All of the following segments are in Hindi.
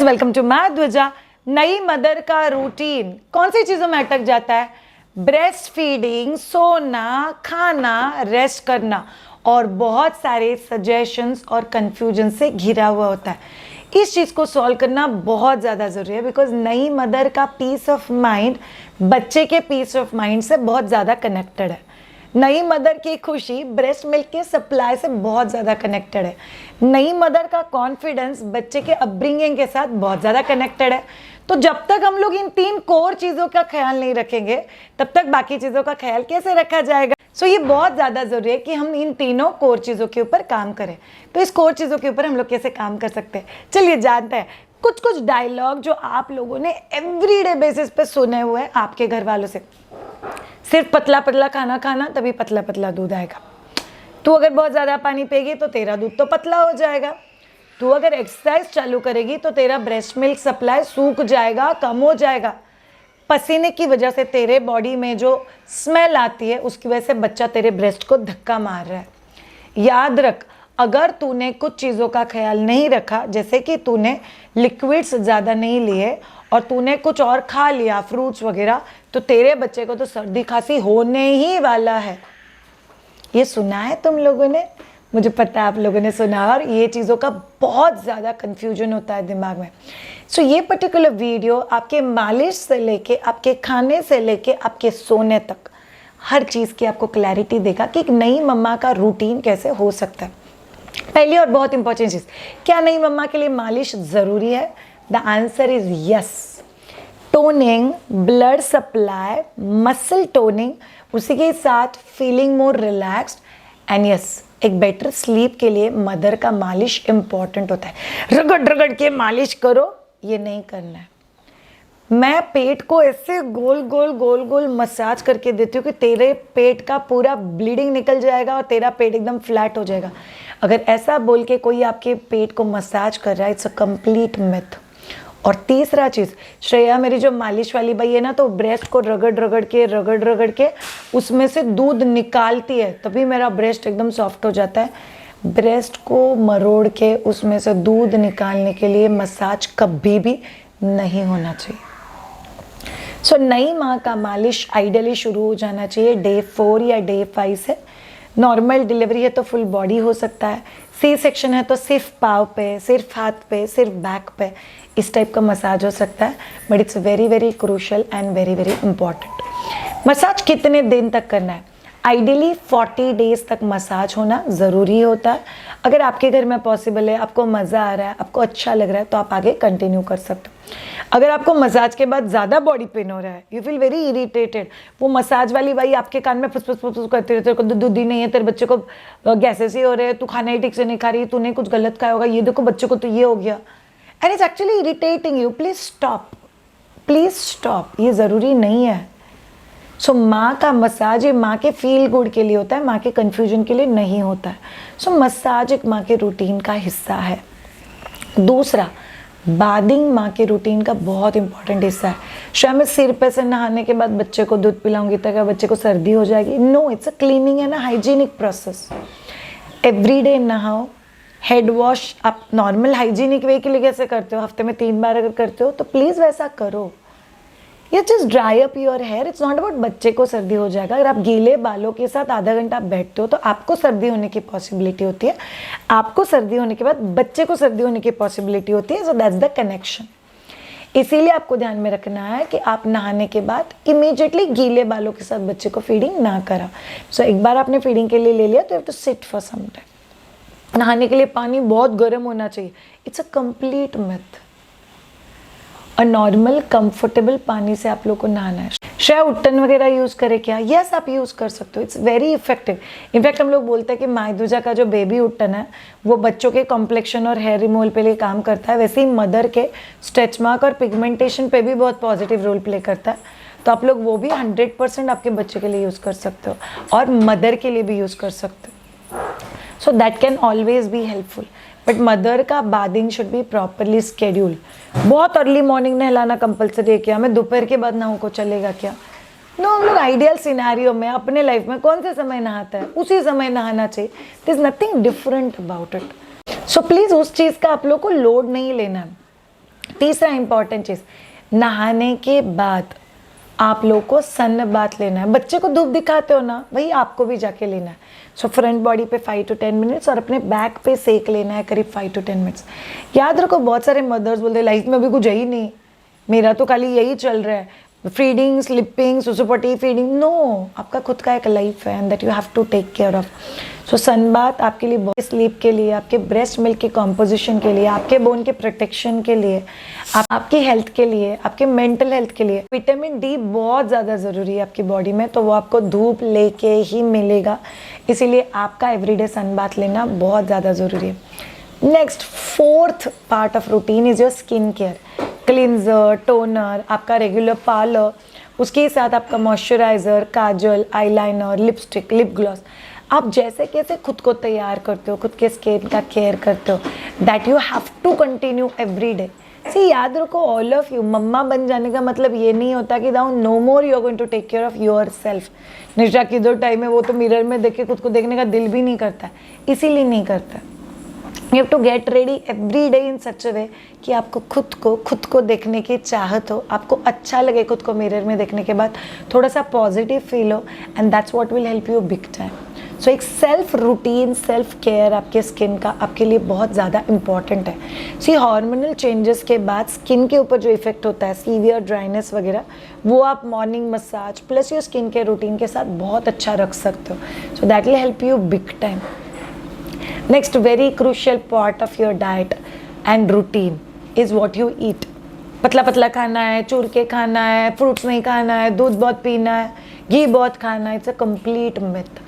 वेलकम टू मैं ध्वजा। नई मदर का रूटीन कौन सी चीज़ों में अटक जाता है? ब्रेस्ट फीडिंग, सोना, खाना, रेस्ट करना और बहुत सारे सजेशंस और कंफ्यूजन से घिरा हुआ होता है। इस चीज़ को सॉल्व करना बहुत ज़्यादा ज़रूरी है बिकॉज नई मदर का पीस ऑफ माइंड बच्चे के पीस ऑफ माइंड से बहुत ज़्यादा कनेक्टेड है। नई मदर की खुशी ब्रेस्ट मिल्क के सप्लाई से बहुत ज़्यादा कनेक्टेड है। नई मदर का कॉन्फिडेंस बच्चे के अपब्रिंगिंग के साथ बहुत ज़्यादा कनेक्टेड है। तो जब तक हम लोग इन तीन कोर चीज़ों का ख्याल नहीं रखेंगे तब तक बाकी चीज़ों का ख्याल कैसे रखा जाएगा? सो ये बहुत ज़्यादा ज़रूरी है कि हम इन तीनों कोर चीज़ों के ऊपर काम करें। तो इस कोर चीज़ों के ऊपर हम लोग कैसे काम कर सकते हैं, चलिए जानते हैं। कुछ डायलॉग जो आप लोगों ने एवरीडे बेसिस पे सुने हुए हैं आपके घर वालों से। सिर्फ पतला पतला खाना खाना तभी पतला पतला दूध आएगा। तू अगर बहुत ज़्यादा पानी पिएगी तो तेरा दूध तो पतला हो जाएगा। तू अगर एक्सरसाइज चालू करेगी तो तेरा ब्रेस्ट मिल्क सप्लाई सूख जाएगा, कम हो जाएगा। पसीने की वजह से तेरे बॉडी में जो स्मेल आती है उसकी वजह से बच्चा तेरे ब्रेस्ट को धक्का मार रहा है। याद रख, अगर तूने कुछ चीज़ों का ख्याल नहीं रखा, जैसे कि तूने लिक्विड्स ज़्यादा नहीं लिए और तूने कुछ और खा लिया, फ्रूट्स वगैरह, तो तेरे बच्चे को तो सर्दी खांसी होने ही वाला है। ये सुना है तुम लोगों ने? मुझे पता है आप लोगों ने सुना, और ये चीज़ों का बहुत ज़्यादा कन्फ्यूजन होता है दिमाग में। सो ये पर्टिकुलर वीडियो आपके मालिश से लेके, आपके खाने से लेके, आपके सोने तक हर चीज़ की आपको क्लैरिटी देगा कि एक नई मम्मा का रूटीन कैसे हो सकता है। पहली और बहुत इंपॉर्टेंट चीज़, क्या नई मम्मा के लिए मालिश ज़रूरी है? The answer is yes. Toning, blood supply, muscle toning, उसी के साथ feeling more relaxed and yes, एक बेटर स्लीप के लिए मदर का मालिश इंपॉर्टेंट होता है। रगड़ रगड़ के मालिश करो, ये नहीं करना है। मैं पेट को ऐसे गोल गोल गोल गोल मसाज करके देती हूँ कि तेरे पेट का पूरा ब्लीडिंग निकल जाएगा और तेरा पेट एकदम फ्लैट हो जाएगा। अगर ऐसा बोल के कोई आपके पेट को मसाज कर रहा है, इट्स अ कंप्लीट मिथ। और तीसरा चीज़, श्रेया मेरी जो मालिश वाली भाई है ना, तो ब्रेस्ट को रगड़ रगड़ के उसमें से दूध निकालती है, तभी मेरा ब्रेस्ट एकदम सॉफ्ट हो जाता है। ब्रेस्ट को मरोड़ के उसमें से दूध निकालने के लिए मसाज कभी भी नहीं होना चाहिए। सो नई माँ का मालिश आइडियली शुरू हो जाना चाहिए डे 4 या डे 5 से। नॉर्मल डिलीवरी है तो फुल बॉडी हो सकता है। सी सेक्शन है तो सिर्फ पाँव पे, सिर्फ हाथ पे, सिर्फ बैक पे, इस टाइप का मसाज हो सकता है। But it's very very crucial and very very important. Massage कितने दिन तक करना है? आइडियली 40 डेज तक मसाज होना ज़रूरी होता है। अगर आपके घर में पॉसिबल है, आपको मज़ा आ रहा है, आपको अच्छा लग रहा है, तो आप आगे कंटिन्यू कर सकते हो। अगर आपको मसाज के बाद ज़्यादा बॉडी पेन हो रहा है, यू फील वेरी इरिटेटेड, वो मसाज वाली भाई आपके कान में फुस फुस फुस फुस करते रहते, तेरे को दूध ही नहीं है, तेरे बच्चे को गैसेस ही हो रहे हैं, तू खाना ही ठीक से नहीं खा रही, तूने कुछ गलत खाया होगा, ये देखो बच्चे को तो ये हो गया, and it's actually irritating you, please stop, please stop. ये ज़रूरी नहीं है। सो माँ का मसाज ये माँ के फील गुड के लिए होता है, माँ के कन्फ्यूजन के लिए नहीं होता है। सो मसाज एक माँ के रूटीन का हिस्सा है। दूसरा, बादिंग माँ के रूटीन का बहुत इंपॉर्टेंट हिस्सा है। शायद मैं सिर पे से नहाने के बाद बच्चे को दूध पिलाऊंगी तो क्या बच्चे को सर्दी हो जाएगी? No, it's a cleaning and hygienic process. Everyday नहाओ। हेड वॉश आप नॉर्मल हाइजीनिक वे के लिए कैसे करते हो, हफ्ते में 3 बार अगर करते हो तो प्लीज़ वैसा करो। ये just dry up your hair. It's not about बच्चे को सर्दी हो जाएगा। अगर आप गीले बालों के साथ आधा घंटा बैठते हो तो आपको सर्दी होने की पॉसिबिलिटी होती है। आपको सर्दी होने के बाद बच्चे को सर्दी होने की पॉसिबिलिटी होती है। So that's the connection. इसीलिए आपको ध्यान में रखना है कि आप नहाने के बाद इमीडिएटली गीले बालों के साथ बच्चे को फीडिंग ना करा। सो एक बार आपने फीडिंग के लिए ले लिया तो you have to sit for some time. नहाने के लिए पानी बहुत गर्म होना चाहिए, इट्स अ कंप्लीट मिथ। और नॉर्मल कंफर्टेबल पानी से आप लोग को नहाना है। श्रेया उत्तन वगैरह यूज़ करे क्या? यस, आप यूज़ कर सकते हो, इट्स वेरी इफेक्टिव। इनफैक्ट हम लोग बोलते हैं कि माय ध्वजा का जो बेबी उत्तन है वो बच्चों के कॉम्प्लेक्शन और हेयर रिमूवल पे लिए काम करता है। वैसे ही मदर के स्ट्रेच मार्क और पिगमेंटेशन पे भी बहुत पॉजिटिव रोल प्ले करता है। तो आप लोग वो भी 100% आपके बच्चे के लिए यूज़ कर सकते हो और मदर के लिए भी यूज़ कर सकते हो। So that can always be helpful. But mother का bathing should be properly schedule. बहुत अर्ली मॉर्निंग नहलाना कंपलसरी है क्या? मैं दोपहर के बाद नहाऊं को चलेगा क्या? नो, हम लोग आइडियल सिनेरियो में अपने लाइफ में कौन से समय नहाता है उसी समय नहाना चाहिए। There is nothing different about it. So please उस चीज़ का आप लोग को लोड नहीं लेना है। तीसरा इंपॉर्टेंट चीज़, नहाने के बाद आप लोग को सन बाथ लेना है। बच्चे को धूप दिखाते हो ना, वही आपको भी जाके लेना है। सो फ्रंट बॉडी पे 5 to 10 मिनट्स और अपने बैक पे सेक लेना है करीब 5 to 10 मिनट्स। याद रखो, बहुत सारे मदर्स बोलते हैं लाइफ में अभी कुछ है ही नहीं, मेरा तो खाली यही चल रहा है, फीडिंग, स्लिपिंग, सुसुपटी फीडिंग। नो, आपका खुद का एक लाइफ है and that you have to take care of. So sun bath आपके लिए, बहुत स्लीप के लिए, आपके ब्रेस्ट मिल्क की कॉम्पोजिशन के लिए, आपके बोन के प्रोटेक्शन के लिए, आपकी हेल्थ के लिए, आपके मेंटल हेल्थ के लिए। विटामिन डी बहुत ज़्यादा ज़रूरी है आपकी बॉडी में, तो वो आपको धूप लेके ही मिलेगा, इसीलिए आपका एवरीडे सन बाथ लेना बहुत ज़्यादा ज़रूरी है। Next, fourth part of routine is your skin care. Cleanser, toner, आपका रेगुलर पार्लर, उसके साथ आपका मॉइस्चराइज़र, काजल, आईलाइनर, लिपस्टिक, लिप ग्लॉस। आप जैसे कैसे खुद को तैयार करते हो, खुद के स्किन का केयर करते हो, that you have to continue every day. See, याद रखो, ऑल ऑफ यू, मम्मा बन जाने का मतलब ये नहीं होता कि though no more you are going to take care of your self. Nisha की दो टाइम है, वो तो मिरर में देख के खुद को देखने का दिल भी नहीं करता, इसीलिए नहीं करता। You have to get ready every day in such a way कि आपको खुद को देखने की चाहत हो, आपको अच्छा लगे खुद को मिरर में देखने के बाद, थोड़ा सा पॉजिटिव फील हो, and that's what will help you big time. So एक सेल्फ रूटीन, सेल्फ केयर आपके स्किन का आपके लिए बहुत ज़्यादा इंपॉर्टेंट है। सी, हार्मोनल चेंजेस के बाद स्किन के ऊपर जो इफेक्ट होता है, सीवियर ड्राइनेस वगैरह, वो आप morning massage plus your skin care routine के साथ बहुत अच्छा रख सकते हो। So that will help you big time. Next, very crucial part of your diet and routine is what you eat. पतला पतला खाना है, चूर के खाना है, फ्रूट्स नहीं खाना है, दूध बहुत पीना है, घी बहुत खाना है, इट्स अ कंप्लीट मिथ।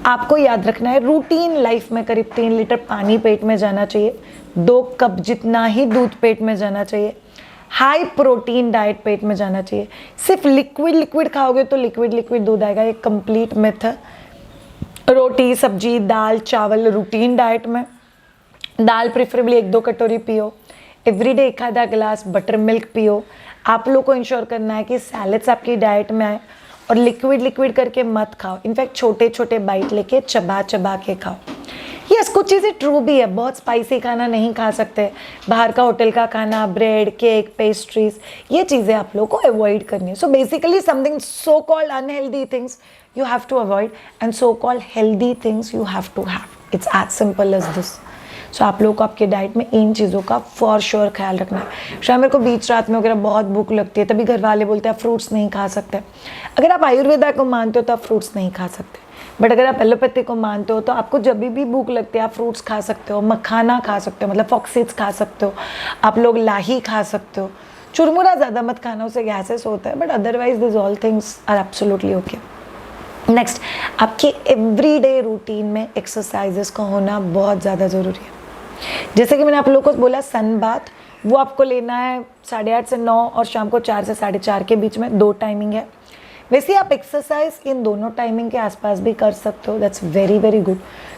आपको याद रखना है, रूटीन लाइफ में करीब 3 लीटर पानी पेट में जाना चाहिए, 2 कप जितना ही दूध पेट में जाना चाहिए, हाई प्रोटीन डाइट पेट में जाना चाहिए। सिर्फ लिक्विड खाओगे तो लिक्विड दूध आएगा, ये कंप्लीट मिथ है। रोटी, सब्जी, दाल, चावल रूटीन डाइट में, दाल प्रेफरेबली 1-2 कटोरी पियो, एवरीडे 1 आधा गिलास बटर मिल्क पियो। आप लोग को इंश्योर करना है कि सैलेड्स आपकी डाइट में आए, और लिक्विड करके मत खाओ, इनफैक्ट छोटे बाइट लेके चबा के खाओ। यस, कुछ चीज़ें ट्रू भी है, बहुत स्पाइसी खाना नहीं खा सकते, बाहर का होटल का खाना, ब्रेड, केक, पेस्ट्रीज, ये चीज़ें आप लोगों को अवॉइड करनी है। So basically something so called unhealthy things you have to avoid and so called healthy things you have to have. It's as simple as this. So आप लोगों को आपके डाइट में इन चीज़ों का फॉर श्योर ख्याल रखना है। शायद मेरे को बीच रात में वगैरह बहुत भूख लगती है, तभी घर वाले बोलते हैं फ्रूट्स नहीं खा सकते। अगर आप आयुर्वेदा को मानते हो तो आप फ्रूट्स नहीं खा सकते, बट अगर आप एलोपैथी को मानते हो तो आपको जब भी भूख लगती है आप फ्रूट्स खा सकते हो, मखाना खा सकते हो, मतलब फॉक्सीड्स खा सकते हो, आप लोग लाही खा सकते हो। चुरमुरा ज़्यादा मत खाना, उससे गैसेस होता है, but otherwise this all things are absolutely okay. Next, आपके एवरीडे रूटीन में एक्सरसाइजेस का होना बहुत ज़्यादा ज़रूरी है। जैसे कि मैंने आप लोगों को बोला, सन बाथ वो आपको लेना है 8:30 से 9 और शाम को 4 से 4:30 के बीच में, 2 टाइमिंग है। वैसे आप एक्सरसाइज इन दोनों टाइमिंग के आसपास भी कर सकते हो, दैट्स वेरी गुड।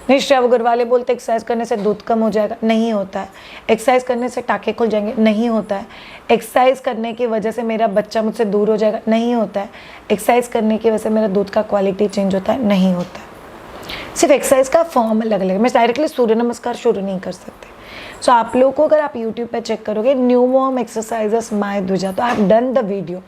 निश्चय वो घर वाले बोलते एक्सरसाइज करने से दूध कम हो जाएगा, नहीं होता है। एक्सरसाइज करने से टाँके खुल जाएंगे, नहीं होता है। एक्सरसाइज करने की वजह से मेरा बच्चा मुझसे दूर हो जाएगा, नहीं होता है। एक्सरसाइज करने की वजह से मेरा दूध का क्वालिटी चेंज होता है, नहीं होता है। सिर्फ एक्सरसाइज का फॉर्म अलग अलग है, मैं डायरेक्टली सूर्य नमस्कार शुरू नहीं कर सकते। सो आप लोगों को अगर आप यूट्यूब पे चेक करोगे new mom exercises my Dwija, तो I have done the video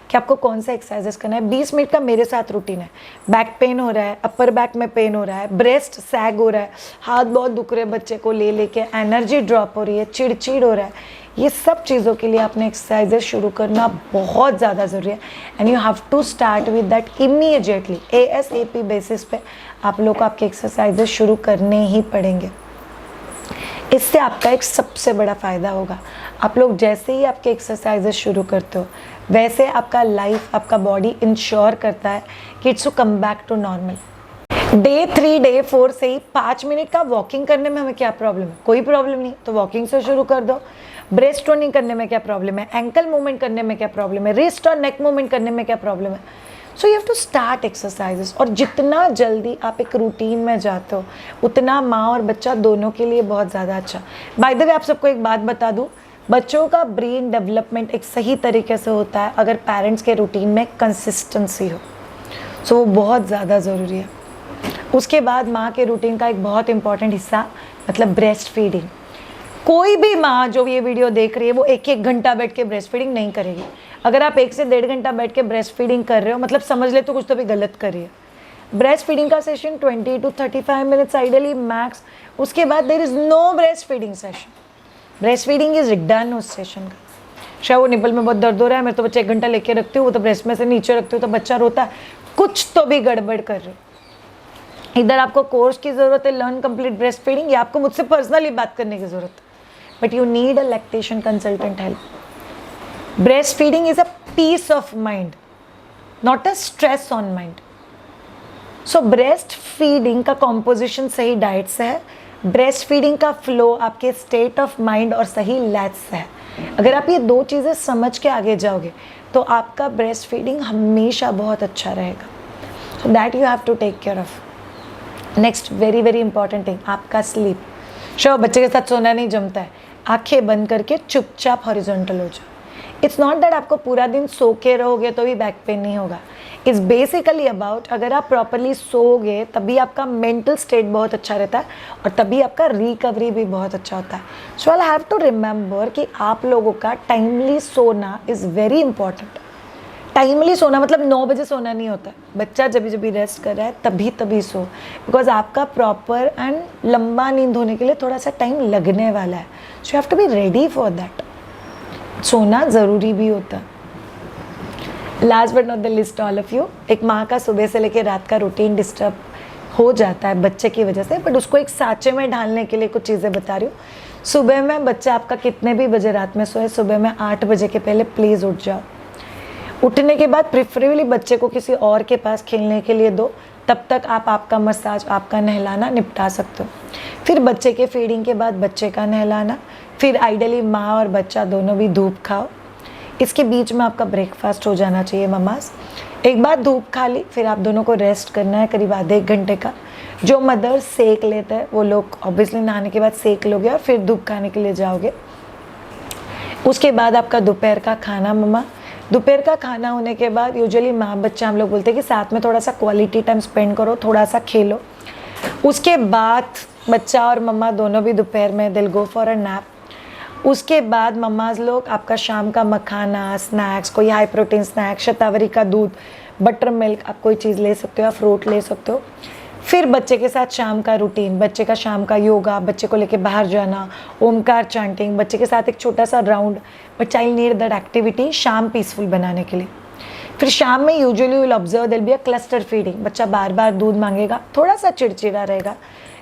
कि आपको कौन सा एक्सरसाइजेस करना है। 20 मिनट का मेरे साथ रूटीन है। बैक पेन हो रहा है, अपर बैक में पेन हो रहा है, ब्रेस्ट सैग हो रहा है, हाथ बहुत दुख रहे, बच्चे को लेके एनर्जी ड्रॉप हो रही है, चिड़चिड़ हो रहा है, ये सब चीज़ों के लिए आपने एक्सरसाइजेस शुरू करना बहुत ज़्यादा ज़रूरी है। And you have to start with that immediately, ASAP basis पे आप लोग को आपके एक्सरसाइजेस शुरू करने ही पड़ेंगे। इससे आपका एक सबसे बड़ा फ़ायदा होगा, आप लोग जैसे ही आपके एक्सरसाइजेस शुरू करते हो वैसे आपका लाइफ, आपका बॉडी इंश्योर करता है कि it's to come back to normal. Day 3, day 4 से ही 5 मिनट का वॉकिंग करने में हमें क्या प्रॉब्लम है? कोई प्रॉब्लम नहीं, तो वॉकिंग से शुरू कर दो। ब्रेस्ट टोनिंग करने में क्या प्रॉब्लम है? एंकल मूवमेंट करने में क्या प्रॉब्लम है? रिस्ट और नेक मूवमेंट करने में क्या प्रॉब्लम है? So you have to start exercises. और जितना जल्दी आप एक रूटीन में जाते हो उतना माँ और बच्चा दोनों के लिए बहुत ज़्यादा अच्छा। बाय द वे, आप सबको एक बात बता दूँ, बच्चों का ब्रेन डेवलपमेंट एक सही तरीके से होता है अगर पेरेंट्स के रूटीन में कंसिस्टेंसी हो। सो वो बहुत ज़्यादा ज़रूरी है। उसके बाद माँ के रूटीन का एक बहुत इंपॉर्टेंट हिस्सा मतलब ब्रेस्ट फीडिंग। कोई भी माँ जो ये वीडियो देख रही है वो 1-1 घंटा बैठ के ब्रेस्ट फीडिंग नहीं करेगी। अगर आप 1 से 1.5 घंटा बैठ के ब्रेस्ट फीडिंग कर रहे हो, मतलब समझ ले तो कुछ तो भी गलत कर रही है। ब्रेस्ट फीडिंग का session 20 to 35 minutes ideally max. उसके बाद there is no breast feeding session. Breast feeding is done उस सेशन का। शायद वो निपल में बहुत दर्द हो रहा है, मैं तो बच्चे 1 घंटा लेके रखती हूँ, वो तो ब्रेस्ट में से नीचे रखती हूँ तो बच्चा रोता है, कुछ तो भी गड़बड़ कर रही। इधर आपको कोर्स की ज़रूरत है, लर्न कंप्लीट ब्रेस्ट फीडिंग, या आपको मुझसे पर्सनली बात करने की ज़रूरत है, but you need a lactation consultant help. Breast feeding is a piece of mind, not a stress on mind. So breast feeding का कॉम्पोजिशन सही डाइट से है, ब्रेस्ट फीडिंग का फ्लो आपके स्टेट ऑफ माइंड और सही लैच से है। अगर आप ये 2 चीज़ें समझ के आगे जाओगे तो आपका ब्रेस्ट फीडिंग हमेशा बहुत अच्छा रहेगा। So that you have to take care of. Next very very important thing, आपका स्लीप। श्योर बच्चे के साथ सोना नहीं जमता है, आंखें बंद करके चुपचाप हॉरिजॉन्टल हो जाओ। इट्स नॉट दैट आपको पूरा दिन सो के रहोगे तो भी बैक पेन नहीं होगा। इट्स बेसिकली अबाउट अगर आप प्रॉपरली सोओगे तभी आपका मेंटल स्टेट बहुत अच्छा रहता है और तभी आपका रिकवरी भी बहुत अच्छा होता है। सो आई हैव टू रिमेंबर कि आप लोगों का टाइमली सोना इज़ वेरी इंपॉर्टेंट। टाइमली सोना मतलब 9 बजे सोना नहीं होता है, बच्चा जब भी रेस्ट कर रहा है तभी सो, बिकॉज आपका प्रॉपर एंड लंबा नींद होने के लिए थोड़ा सा टाइम लगने वाला है। So you have to be ready for that. सोना ज़रूरी भी होता है। Last but not the list all of you, एक माँ का सुबह से लेकर रात का रूटीन डिस्टर्ब हो जाता है बच्चे की वजह से, बट उसको एक साँचे में ढालने के लिए कुछ चीज़ें बता रही हूँ। सुबह में बच्चा आपका कितने भी बजे रात में सोए, सुबह में 8 बजे के पहले प्लीज़ उठ जाओ। उठने के बाद प्रेफरेबली बच्चे को किसी और के पास खेलने के लिए दो, तब तक आप आपका मसाज, आपका नहलाना निपटा सकते हो। फिर बच्चे के फीडिंग के बाद बच्चे का नहलाना, फिर आइडियली माँ और बच्चा दोनों भी धूप खाओ। इसके बीच में आपका ब्रेकफास्ट हो जाना चाहिए ममास। एक बार धूप खा ली, फिर आप दोनों को रेस्ट करना है करीब आधे 1 घंटे का। जो मदर सेक लेते हैं वो लोग ऑब्वियसली नहाने के बाद सेक लोगे और फिर धूप खाने के लिए जाओगे। उसके बाद आपका दोपहर का खाना मम्मा। दोपहर का खाना होने के बाद यूजुअली माँ बच्चा हम लोग बोलते हैं कि साथ में थोड़ा सा क्वालिटी टाइम स्पेंड करो, थोड़ा सा खेलो। उसके बाद बच्चा और मम्मा दोनों भी दोपहर में दिल गो फॉर अ नैप। उसके बाद मम्माज लोग आपका शाम का मखाना, स्नैक्स, कोई हाई प्रोटीन स्नैक्स, शतावरी का दूध, बटर मिल्क, आप कोई चीज़ ले सकते हो या फ्रूट ले सकते हो। फिर बच्चे के साथ शाम का रूटीन, बच्चे का शाम का योगा, बच्चे को लेके बाहर जाना, ओमकार चैंटिंग, बच्चे के साथ एक छोटा सा round, but child need that activity शाम पीसफुल बनाने के लिए। फिर शाम में usually will observe there be a cluster feeding, बच्चा बार बार दूध मांगेगा, थोड़ा सा चिड़चिड़ा रहेगा।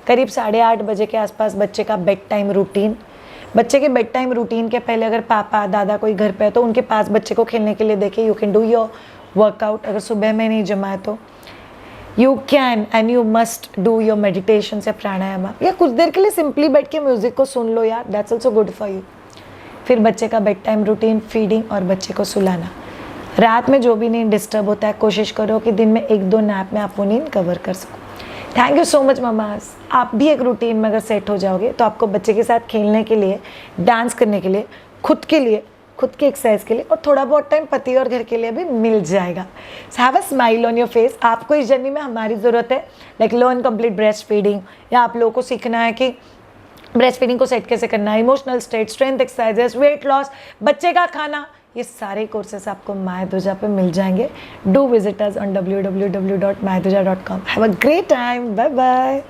करीब 8:30 बजे के आसपास बच्चे का बेड टाइम रूटीन। बच्चे के बेड टाइम रूटीन के पहले अगर पापा दादा कोई घर पे है तो उनके पास बच्चे को खेलने के लिए देखे। You can do your workout, अगर सुबह में नहीं जमा है तो you can and you must do your meditation या प्राणायाम, या कुछ देर के लिए सिंपली बैठ के म्यूजिक को सुन लो यार, that's also good for you. फिर बच्चे का बेड टाइम रूटीन, फीडिंग और बच्चे को सुलाना। रात में जो भी नींद डिस्टर्ब होता है कोशिश करो कि दिन में 1-2 नैप में आप वो नींद कवर कर सको। Thank you so much Mama's. आप भी एक रूटीन में अगर सेट हो जाओगे तो आपको बच्चे के साथ खेलने के लिए, डांस करने के लिए, खुद के लिए, खुद की एक्सरसाइज के लिए और थोड़ा बहुत टाइम पति और घर के लिए भी मिल जाएगा। So have a smile on your face. आपको इस जर्नी में हमारी ज़रूरत है, like learn complete breast feeding, या आप लोगों को सीखना है कि ब्रेस्ट फीडिंग को सेट कैसे करना है, emotional state, strength exercises, weight loss, बच्चे का खाना, ये सारे कोर्सेस आपको मायदुजा पे मिल जाएंगे। Do visit us on www.mayaduja.com। Have a great time, bye bye.